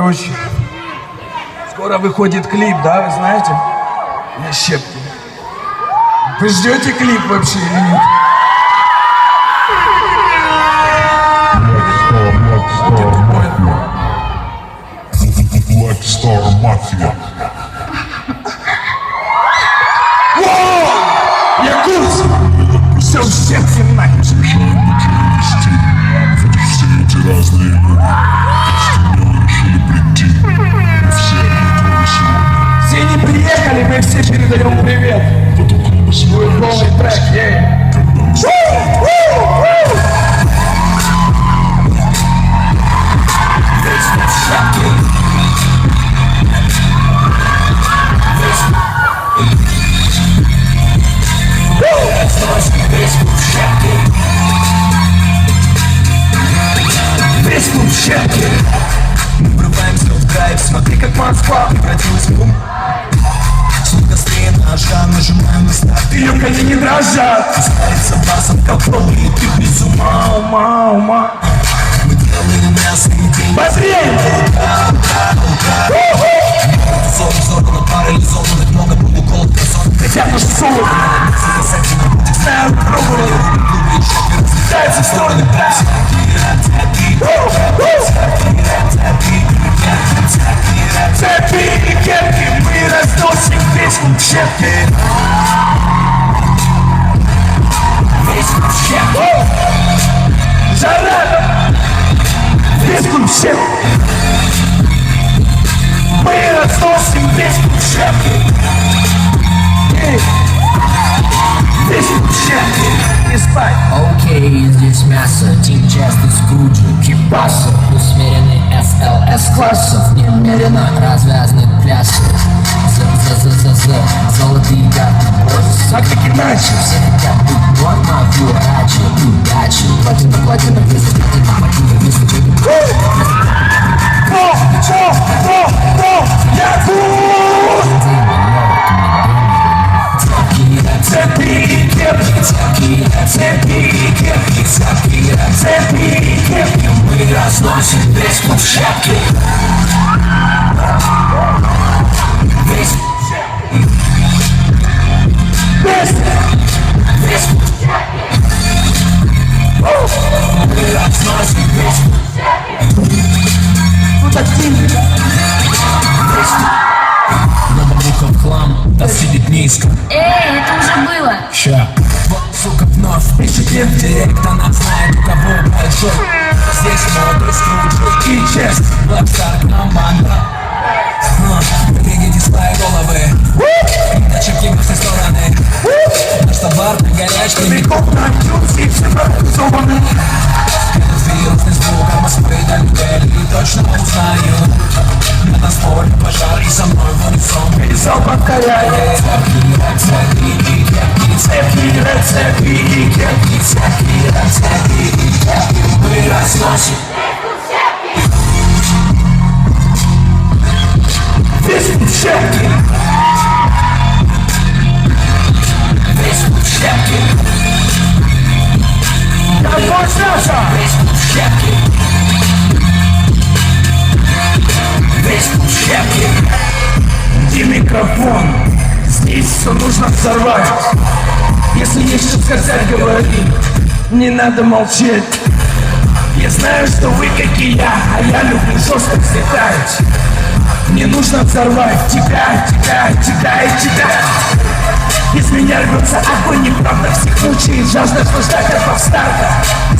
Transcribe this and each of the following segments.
Короче, скоро выходит клип, да, вы знаете? На щепки. Вы ждете клип вообще или нет? Black Star Mafia. Я курс! Все в щепки нахер! Все эти разные люди, смело решили прийти. Мы все готовы сегодня. Все не приехали, мы все передаем привет! Кто только не Будет новый трек, ей! Весь клуб в щепки. Мы врываемся в драйв, смотри, как Москва превратилась в бум. Звук острее ножа, нажимаем на старт. Ее кони не дрожат. Ставится басом, как пробует, ты без ума. Ума. Мы делаем мясо и день. Быстрее! Взорвано, парализованных, много полуколот красот. Хотят наш солод. Знаю, пробовали. Разлетаются в стороны. Цепи и кепки, мы разносим весь клуб в щепки. Весь клуб в щепки. Жара! Весь клуб в щепки. Мы разносим весь клуб в щепки. Весь клуб в щепки. Не спать. Окей, здесь мясо, Тим часто скруджи, кипаса, усмиренный СЛС классов, немерено развязных плясов. Золотые карты босс. Как таки начал? Все хотят быть норма, вюрачи, удачи. Платина, виза, платина, виза, Я тут! Цепи и кепки, цепи и кепки, цепи и кепки, мы разносим весь клуб в щепки. Весь клуб в щепки. Мы разносим весь клуб в щепки. Ну так сильно. Бабука в хлам, да сидит низко. Эй, это уже было. Ща. Вот, сука, вновь пишет директ, она знает, у кого большой. Здесь молодой скруджи и честь. Black Star команда. Берегите свои головы. Начерки во все стороны. Наш товар на горячке. Миков на чупсе, все парализованы. Вирусный звук от Москвы до Нью-Дели точно узнаю. На танцполе пожар и со мной в унисон. Перезал повторяет. Цепи и кепки, цепи и кепки, цепи и кепки, мы разносим весь клуб в щепки. Весь клуб в щепки. Какой Саша? Весь клуб в щепки. Весь клуб в щепки. Где микрофон? Здесь все нужно взорвать. Если есть что сказать, говори. Не надо молчать. Я знаю, что вы как и я, а я люблю жестко взлетать. Мне нужно взорвать тебя. Из меня рвется огонь, неправда всех мучает жажда ждать от старта.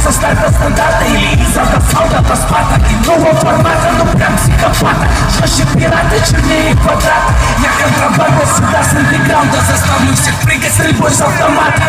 Со старта стандарта или из автосалта до спата. Иного формата, но прям психопата. Жестче пирата, чернее квадрата. Я контрабанда сюда с андеграунда. Заставлю всех прыгать стрельбой с автомата.